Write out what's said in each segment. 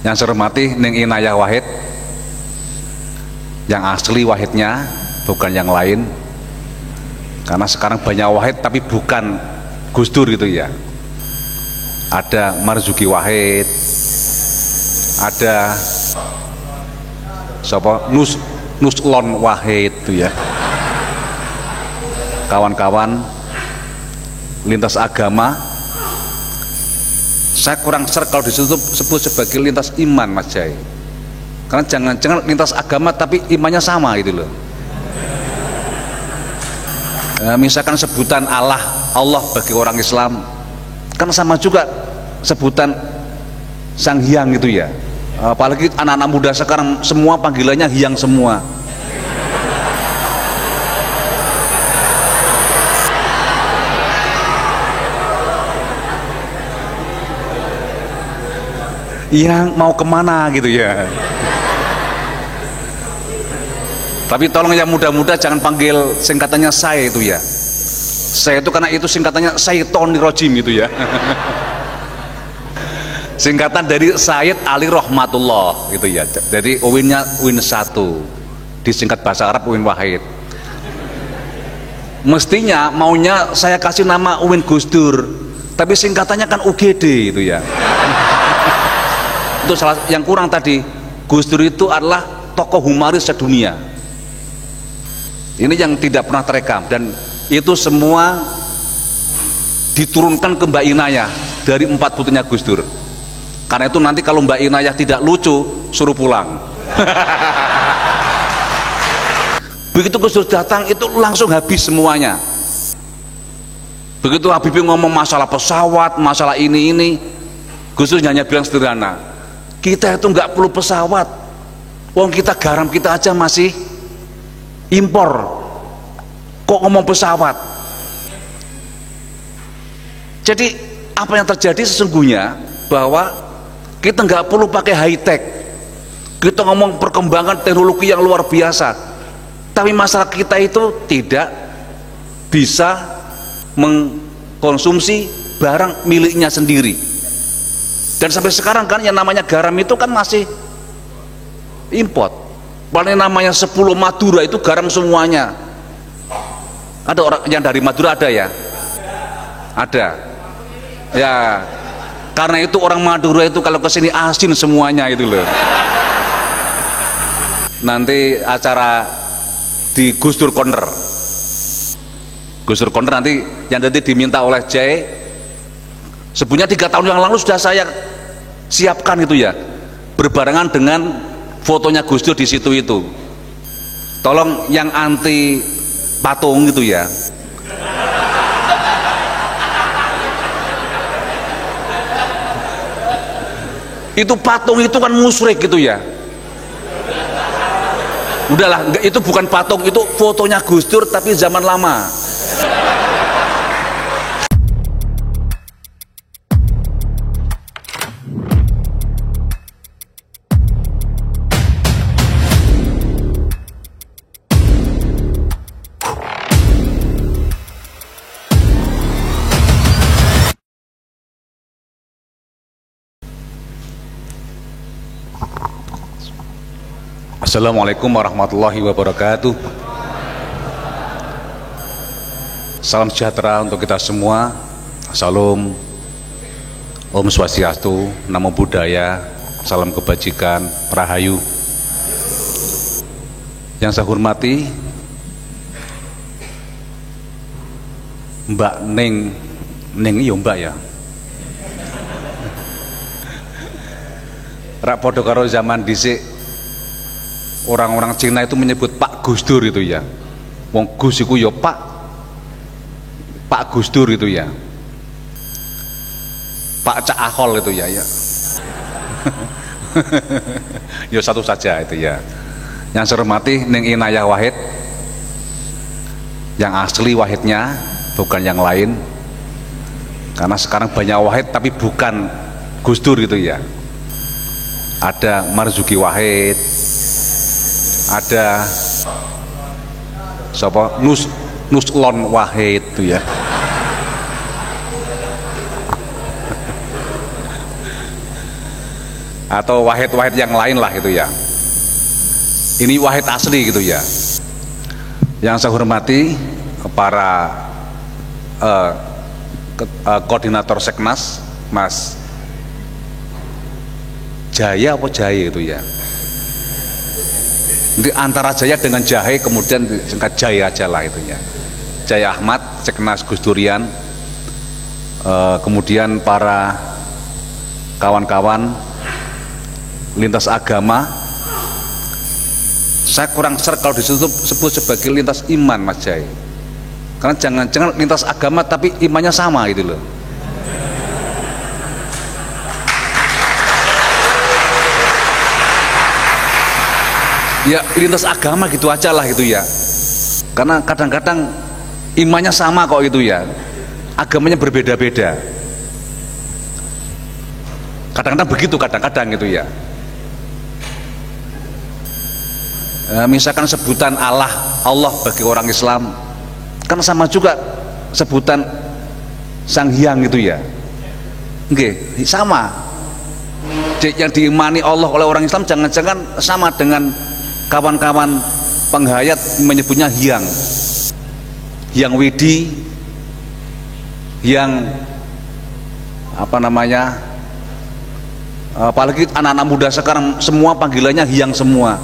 Yang saya hormati Ning Inayah Wahid, yang asli Wahidnya, bukan yang lain. Karena sekarang banyak Wahid tapi bukan Gus Dur gitu ya. Ada Marzuki Wahid, ada siapa, Nuslon Wahid itu ya. Kawan-kawan lintas agama, saya kurang ser kalau disebut sebagai lintas iman, Mas Jai. Karena jangan-jangan lintas agama tapi imannya sama gitu loh. Misalkan sebutan Allah bagi orang Islam kan sama juga sebutan Sang Hyang gitu ya. Apalagi anak-anak muda sekarang semua panggilannya Hyang semua. Yang mau kemana gitu ya. Tapi tolong yang muda-muda jangan panggil singkatannya saya itu ya. Saya itu karena itu singkatannya Syaitonir Rajim gitu ya. Singkatan dari Sayyid Ali Rahmatullah gitu ya. Jadi Uwinnya Uwin 1, disingkat bahasa Arab Uwin Wahid. Mestinya maunya saya kasih nama Uwin Gus Dur, tapi singkatannya kan UGD gitu ya. Itu salah yang kurang tadi. Gus Dur itu adalah tokoh humoris sedunia. Ini yang tidak pernah terekam, dan itu semua diturunkan ke Mbak Inayah dari 4 putrinya Gus Dur. Karena itu nanti kalau Mbak Inayah tidak lucu, suruh pulang. Begitu Gus Dur datang itu langsung habis semuanya. Begitu Habibie ngomong masalah pesawat, masalah ini, Gus Dur hanya bilang sederhana, kita itu nggak perlu pesawat, wong kita garam kita aja masih impor, kok ngomong pesawat. Jadi apa yang terjadi sesungguhnya bahwa kita nggak perlu pakai high tech, kita ngomong perkembangan teknologi yang luar biasa, tapi masyarakat kita itu tidak bisa mengkonsumsi barang miliknya sendiri. Dan sampai sekarang kan yang namanya garam itu kan masih import. Paling namanya 10 Madura itu garam semuanya. Ada orang yang dari Madura ada ya? Ada. Ya. Karena itu orang Madura itu kalau kesini asin semuanya itu loh. Nanti acara di Gus Dur Corner. Gus Dur Corner nanti yang nanti diminta oleh Jai. Sebenarnya 3 tahun yang lalu sudah saya siapkan itu ya, berbarengan dengan fotonya Gus Dur di situ itu. Tolong yang anti patung gitu ya. Itu patung itu kan musyrik gitu ya. Udahlah, itu bukan patung, itu fotonya Gus Dur tapi zaman lama. Assalamualaikum warahmatullahi wabarakatuh. Salam sejahtera untuk kita semua. Salam Om Swastiastu, Namo Buddhaya, salam kebajikan, Rahayu. Yang saya hormati Mbak Ning iyo Mbak ya. Rak podo karo zaman dhisik orang-orang Cina itu menyebut Pak Gus Dur itu ya. Wong Gus iku ya Pak Gus Dur itu ya. Pak Cak Ahol itu ya. Ya satu saja itu ya. Yang saya hormati Ning Inayah Wahid, yang asli Wahidnya, bukan yang lain. Karena sekarang banyak Wahid tapi bukan Gus Dur itu ya. Ada Marzuki Wahid, ada siapa, Nuslon Wahid itu ya. atau wahid-wahid yang lain lah itu ya. Ini wahid asli gitu ya. Yang saya hormati para koordinator Seknas, Mas Jaya apa Jahe itu ya. Nanti antara Jaya dengan Jahe kemudian disingkat Jaya aja lah itunya. Jaya Ahmad, Seknas Gus Durian, kemudian para kawan-kawan lintas agama. Saya kurang ser kalau disitu sebut sebagai lintas iman Mas Jai, karena jangan-jangan lintas agama tapi imannya sama gitu loh. Ya lintas agama gitu aja lah gitu ya, karena kadang-kadang imannya sama kok gitu ya, agamanya berbeda-beda. Kadang-kadang begitu, kadang-kadang gitu ya. Misalkan sebutan Allah bagi orang Islam kan sama juga sebutan Sang Hyang gitu ya. Oke, sama. Yang diimani Allah oleh orang Islam jangan-jangan sama dengan kawan-kawan penghayat menyebutnya Hyang. Hyang Widi, Hyang apa namanya? Apalagi anak-anak muda sekarang semua panggilannya Hyang semua.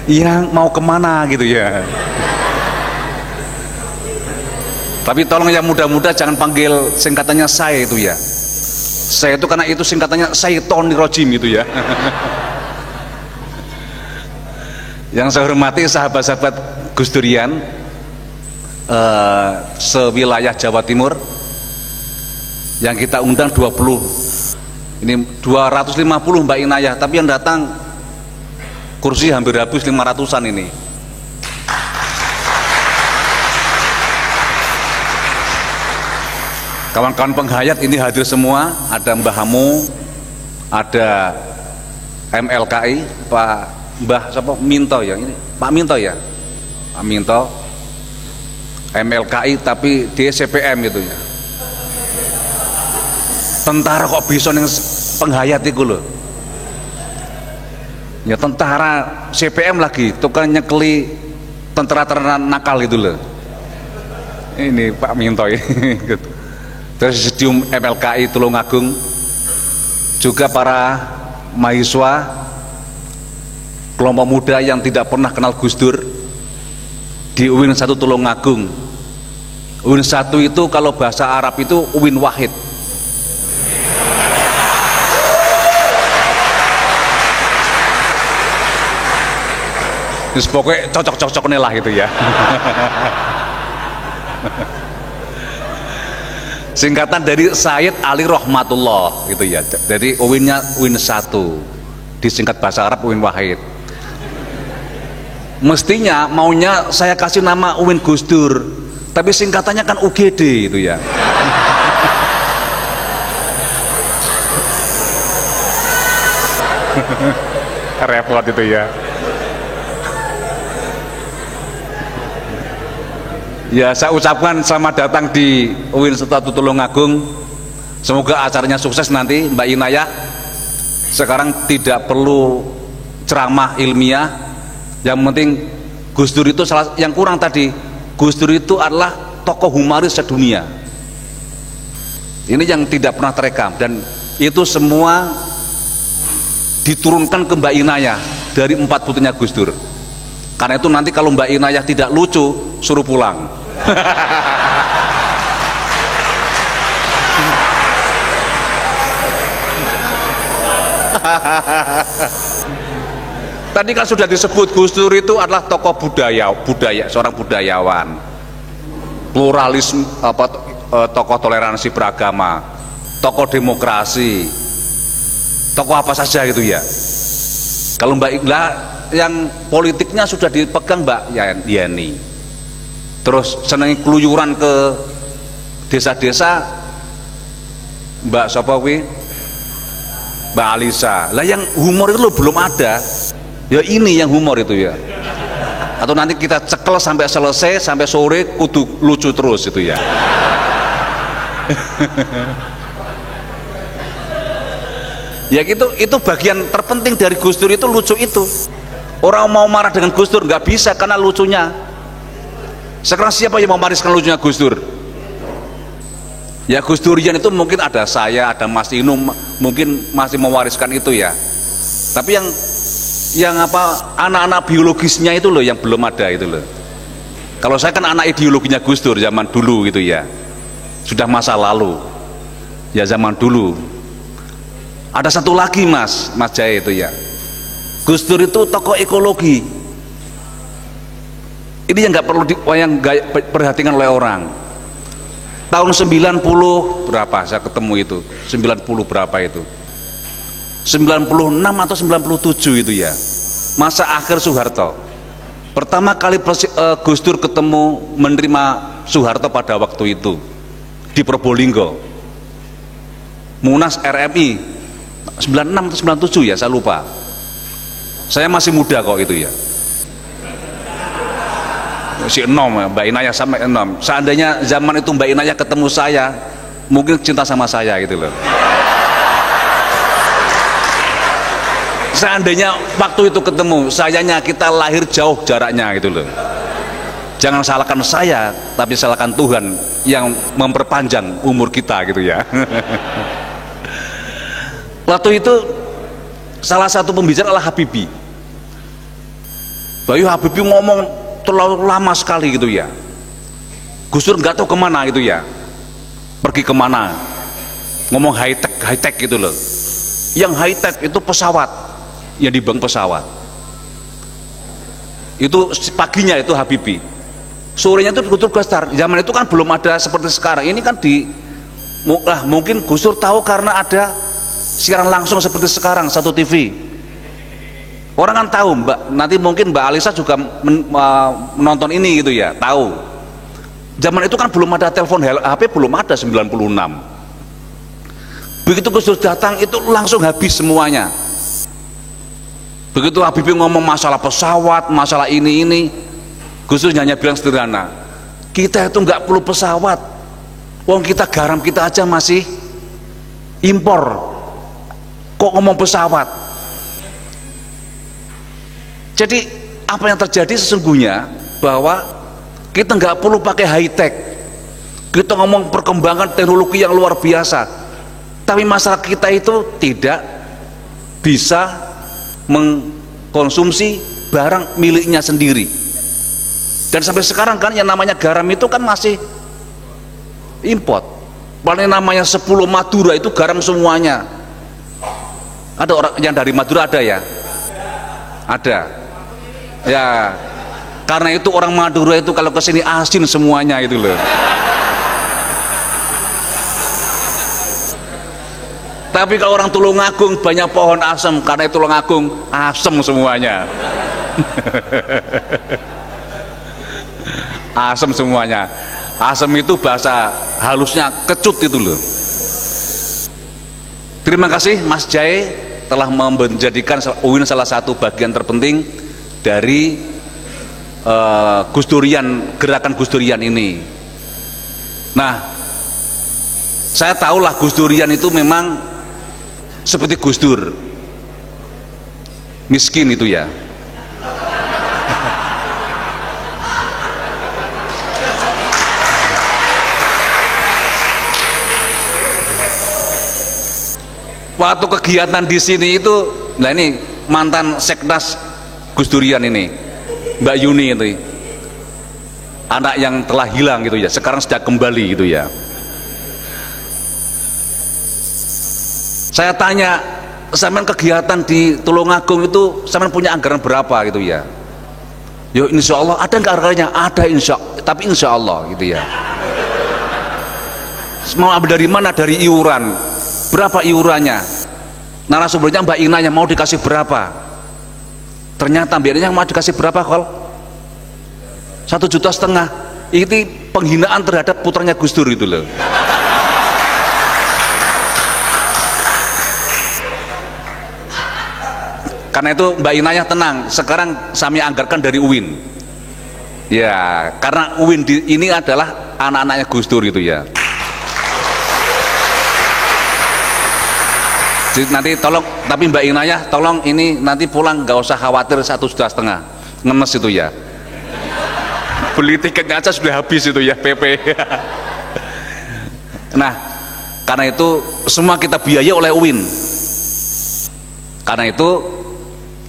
Yang mau kemana gitu ya. Tapi tolong yang muda-muda jangan panggil singkatannya saya itu ya. Saya itu karena itu singkatannya Syaitonir Rajim itu ya. Yang saya hormati sahabat-sahabat Gus Durian sewilayah Jawa Timur yang kita undang 20, ini 250 Mbak Inayah, tapi yang datang kursi hampir habis 500-an ini. Kawan-kawan penghayat ini hadir semua, ada Mbah Hamu, ada MLKI, Mbah siapa? Minto ya, ini Pak Minto ya, Pak Minto, MLKI tapi di CPM gitu ya. Tentara kok bisa yang penghayat itu loh. Ya tentara CPM lagi, itu kan nyekeli tentara-tentara nakal itu loh. Ini Pak Minto ini. Presidium MLKI Tulungagung, juga para mahasiswa kelompok muda yang tidak pernah kenal Gus Dur di UIN 1 Tulungagung. UIN 1 itu kalau bahasa Arab itu UIN Wahid. Terus pokoknya cocok-cocok nih lah gitu ya. Singkatan dari Sayyid Ali Rahmatullah gitu ya. Jadi UIN-nya UIN 1, disingkat bahasa Arab UIN Wahid. Mestinya maunya saya kasih nama UIN Gus Dur, tapi singkatannya kan UGD itu ya. Repot itu ya. Ya, saya ucapkan selamat datang di UIN 1 Tulungagung. Semoga acaranya sukses nanti Mbak Inayah. Sekarang tidak perlu ceramah ilmiah, yang penting Gus Dur itu yang kurang tadi, Gus Dur itu adalah tokoh humoris sedunia. Ini yang tidak pernah terekam, dan itu semua diturunkan ke Mbak Inayah dari 4 putrinya Gus Dur. Karena itu nanti kalau Mbak Inayah tidak lucu, suruh pulang. Tadi kan sudah disebut Gus Dur itu adalah tokoh budaya, seorang budayawan, pluralisme, tokoh toleransi beragama, tokoh demokrasi, tokoh apa saja gitu ya. Kalau Mbak Iqbal yang politiknya sudah dipegang Mbak Yani. Terus seneng keluyuran ke desa-desa Mbak Sopawi, Mbak Alisa. Lah yang humor itu loh belum ada. Ya ini yang humor itu ya. atau nanti kita cekel sampai selesai, sampai sore kudu lucu terus itu ya. Ya gitu, itu bagian terpenting dari Gus Dur, itu lucu itu. Orang mau marah dengan Gus Dur nggak bisa karena lucunya. Sekarang siapa yang mau mewariskan lucunya Gus Dur? Ya Gus Durian itu mungkin ada saya, ada Mas Inu, mungkin masih mewariskan itu ya. Tapi yang apa, anak-anak biologisnya itu loh yang belum ada itu loh. Kalau saya kan anak ideologinya Gus Dur zaman dulu gitu ya. Sudah masa lalu. Ya zaman dulu. Ada satu lagi Mas Jaya itu ya. Gus Dur itu tokoh ekologi. Ini yang nggak perlu yang nggak perhatikan oleh orang. Tahun 90 berapa saya ketemu itu, 90 berapa itu, 96 atau 97 itu ya, masa akhir Soeharto. Pertama kali Gus Dur ketemu menerima Soeharto pada waktu itu di Probolinggo, Munas RMI 96 atau 97 ya, saya lupa. Saya masih muda kok itu ya, si enom, Mbak Inaya sampai enom. Seandainya zaman itu Mbak Inaya ketemu saya, mungkin cinta sama saya gitu loh. Seandainya waktu itu ketemu, sayanya kita lahir jauh jaraknya gitu loh. Jangan salahkan saya, tapi salahkan Tuhan yang memperpanjang umur kita gitu ya. Waktu itu salah satu pembicara adalah Habibie. Bayu Habibie ngomong terlalu lama sekali gitu ya. Gus Dur nggak tahu kemana gitu ya, pergi kemana, ngomong high tech gitu loh. Yang high tech itu pesawat, yang di bank pesawat. Itu paginya itu Habibie, sorenya itu Gus Dur gestar. Zaman itu kan belum ada seperti sekarang. Ini kan mungkin Gus Dur tahu karena ada siaran langsung seperti sekarang, satu TV. Orang kan tahu, Mbak, nanti mungkin Mbak Alisa juga menonton ini gitu ya, tahu. Zaman itu kan belum ada telepon HP, belum ada 96. Begitu Gus Dur datang itu langsung habis semuanya. Begitu Habibie ngomong masalah pesawat, masalah ini, Gus Dur hanya bilang sederhana, kita itu nggak perlu pesawat, wong kita garam kita aja masih impor, kok ngomong pesawat. Jadi apa yang terjadi sesungguhnya bahwa kita nggak perlu pakai high tech, kita ngomong perkembangan teknologi yang luar biasa, tapi masalah kita itu tidak bisa mengkonsumsi barang miliknya sendiri. Dan sampai sekarang kan yang namanya garam itu kan masih import. Paling namanya 10 Madura itu garam semuanya. Ada orang yang dari Madura ada ya? Ada. Ya, karena itu orang Madura itu kalau kesini asin semuanya itu loh. Tapi kalau orang Tulungagung banyak pohon asam, karena itu Tulungagung asam semuanya. Asam semuanya. Asam itu bahasa halusnya kecut itu loh. Terima kasih Mas Jai telah menjadikan UIN salah satu bagian terpenting dari Gus Durian, gerakan Gus Durian ini. Nah, saya tahulah Gus Durian itu memang seperti Gus Dur, miskin itu ya. Waktu kegiatan di sini itu, nah ini mantan Seknas Gus Durian ini, Mbak Yuni itu, anak yang telah hilang gitu ya, sekarang sudah kembali gitu ya. Saya tanya, sampean kegiatan di Tulungagung itu sampean punya anggaran berapa gitu ya? Yo insya Allah ada nggak anggarannya? Ada tapi insya Allah gitu ya. Mau ambil dari mana? Dari iuran. Berapa iurannya? Narasumbernya Mbak Inanya mau dikasih berapa? Ternyata Mbak Inanya mau dikasih berapa kol? 1,5 juta. Ini penghinaan terhadap putranya Gus Dur itu loh. Karena itu Mbak Inaya tenang, sekarang kami anggarkan dari UIN. Ya, karena UIN ini adalah anak-anaknya Gus Dur gitu ya. Jadi nanti tolong, tapi Mbak Inayah tolong ini nanti pulang nggak usah khawatir 1,5 juta, ngenes itu ya. Beli tiketnya aja sudah habis itu ya PP. Nah, karena itu semua kita biayai oleh UIN. Karena itu,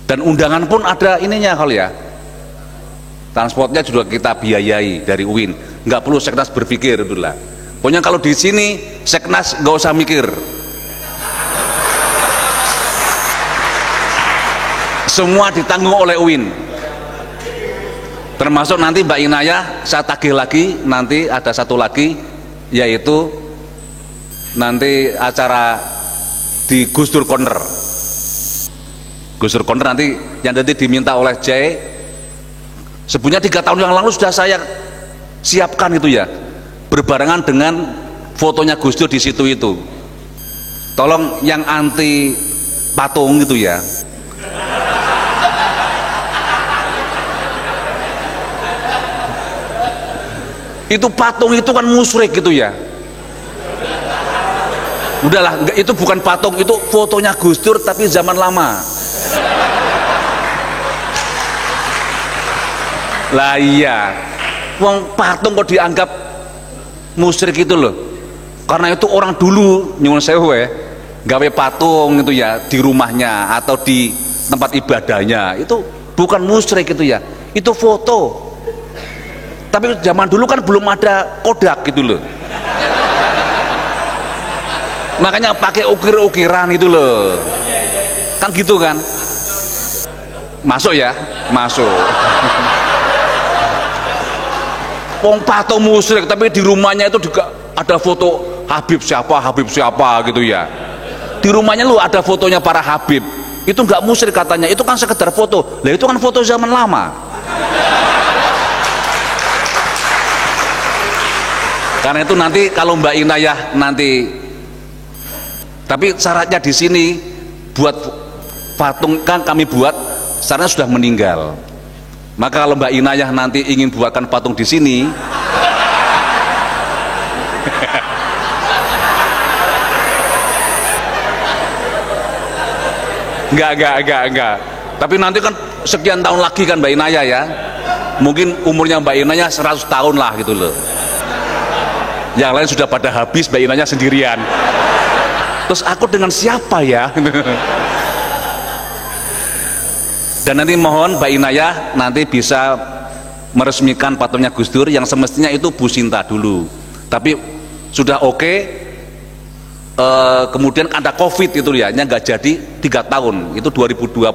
dan undangan pun ada ininya kalau ya. Transportnya juga kita biayai dari UIN. Nggak perlu Seknas berpikir itu lah. Pokoknya kalau di sini Seknas nggak usah mikir. Semua ditanggung oleh UIN, termasuk nanti Mbak Inayah saya tagih lagi, nanti ada satu lagi yaitu nanti acara di Gus Dur Corner. Gus Dur Corner nanti yang nanti diminta oleh Jai, sebenarnya 3 tahun yang lalu sudah saya siapkan itu ya, berbarengan dengan fotonya Gus Dur di situ itu. Tolong yang anti patung gitu ya. Itu patung itu kan musyrik gitu ya. Udahlah, itu bukan patung, itu fotonya Gus Dur tapi zaman lama. Lah iya, wong patung kok dianggap musyrik itu loh. Karena itu orang dulu nyuwun sewu gawe patung itu ya di rumahnya atau di tempat ibadahnya, itu bukan musyrik itu ya, itu foto. Tapi zaman dulu kan belum ada Kodak gitu loh, makanya pakai ukir-ukiran itu loh, kan gitu kan. Masuk ya, masuk. Wong patung musyrik tapi di rumahnya itu juga ada foto Habib siapa gitu ya. Di rumahnya lu ada fotonya para Habib, itu nggak musyrik katanya, itu kan sekedar foto. Lah itu kan foto zaman lama. Karena itu nanti kalau Mbak Inayah nanti, tapi syaratnya di sini buat patung kan kami buat syaratnya sudah meninggal. Maka kalau Mbak Inayah nanti ingin buatkan patung di sini, enggak. Tapi nanti kan sekian tahun lagi kan Mbak Inayah ya. Mungkin umurnya Mbak Inayah 100 tahun lah gitu loh. Yang lain sudah pada habis, Mbak Inayah sendirian. Terus aku dengan siapa ya? Dan nanti mohon Mbak Inayah nanti bisa meresmikan patungnya Gus Dur, yang semestinya itu Bu Sinta dulu. Tapi sudah oke, kemudian ada COVID itu ya, nggak jadi 3 tahun. Itu 2020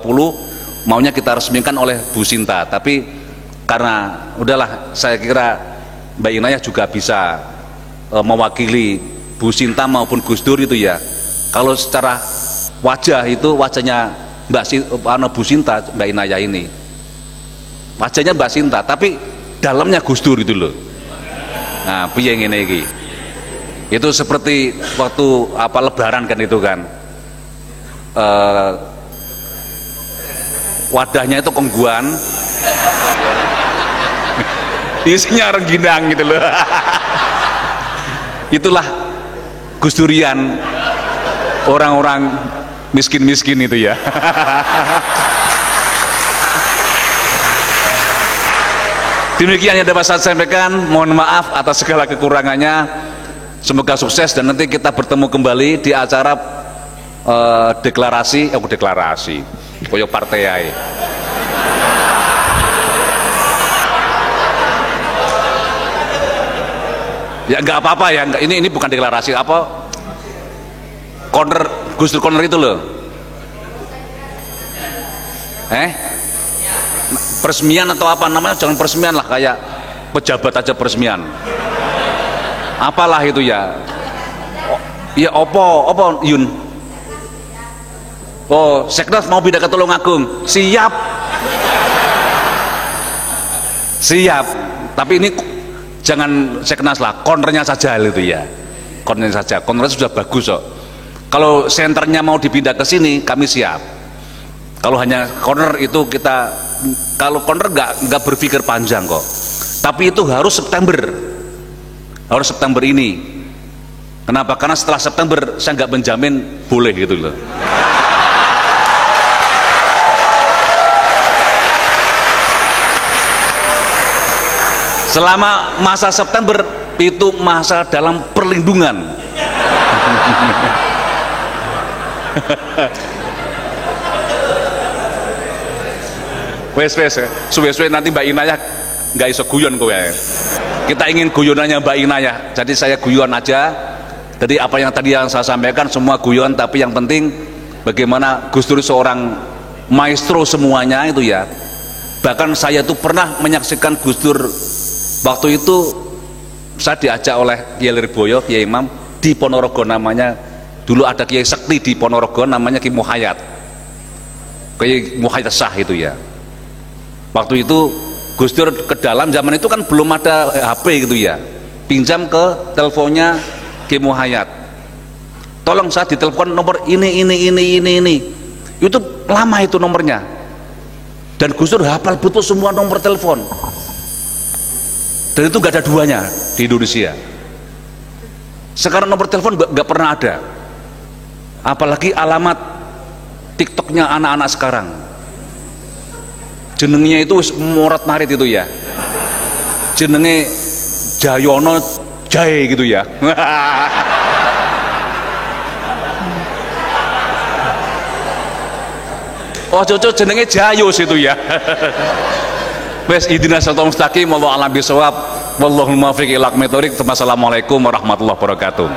maunya kita resmikan oleh Bu Sinta. Tapi karena udahlah, saya kira Mbak Inayah juga bisa mewakili Bu Sinta maupun Gus Dur itu ya. Kalau secara wajah itu wajahnya Bu Sinta, Mbak Inayah ini wajahnya Mbak Sinta tapi dalamnya Gus Dur itu loh. Nah piye ngene iki, itu seperti waktu apa lebaran kan itu kan, wadahnya itu kongguan isinya rengginang gitu loh. Itulah Gus Durian, orang-orang miskin-miskin itu ya. Demikian yang dapat saya sampaikan, mohon maaf atas segala kekurangannya, semoga sukses dan nanti kita bertemu kembali di acara deklarasi koyo partai ae. Ya nggak apa-apa ya, ini bukan deklarasi apa, corner Gus Dur Corner itu loh. Peresmian atau apa namanya, jangan peresmian lah, kayak pejabat aja peresmian. Apalah itu ya. Ya opo Yun. Oh, Seknas mau pindah ke Tulungagung. Siap. Tapi ini jangan Seknas lah, cornernya saja itu ya. Cornernya saja. Cornernya sudah bagus kok. Kalau senternya mau dipindah ke sini, kami siap. Kalau hanya corner itu kita, kalau corner nggak berpikir panjang kok. Tapi itu harus September, harus September ini. Kenapa? Karena setelah September saya nggak menjamin boleh gitu loh. Selama masa September itu masa dalam perlindungan. Wes suwe-suwe nanti Mbak Inaya nggak iso guyon kowe. Kita ingin guyonannya Mbak Inaya, jadi saya guyon aja. Jadi apa yang tadi yang saya sampaikan semua guyon, tapi yang penting bagaimana Gus Dur seorang maestro semuanya itu ya. Bahkan saya tuh pernah menyaksikan Gus Dur waktu itu, saya diajak oleh Kiai Lirboyo, Kiai Imam di Ponorogo, namanya dulu ada Kiai Sekti di Ponorogo namanya Ki Muhayat, Kiai Muhayat Sah itu ya. Waktu itu Gus Dur ke dalam, zaman itu kan belum ada HP gitu ya, pinjam ke teleponnya Ki Muhayat, tolong saya ditelepon nomor ini, itu lama itu nomornya, dan Gus Dur hafal betul semua nomor telepon, dan itu gak ada duanya di Indonesia. Sekarang nomor telepon gak pernah ada, apalagi alamat TikToknya anak-anak sekarang, jenengnya itu morat marit itu ya, jenenge Jayono Jai gitu ya. Oh cocok jenenge Jayus itu ya. Wes idina siratal mustaqim, wallahu a'lam bishawab, wallahul muwaffiq ila aqwamit thoriq. Wassalamualaikum warahmatullahi wabarakatuh.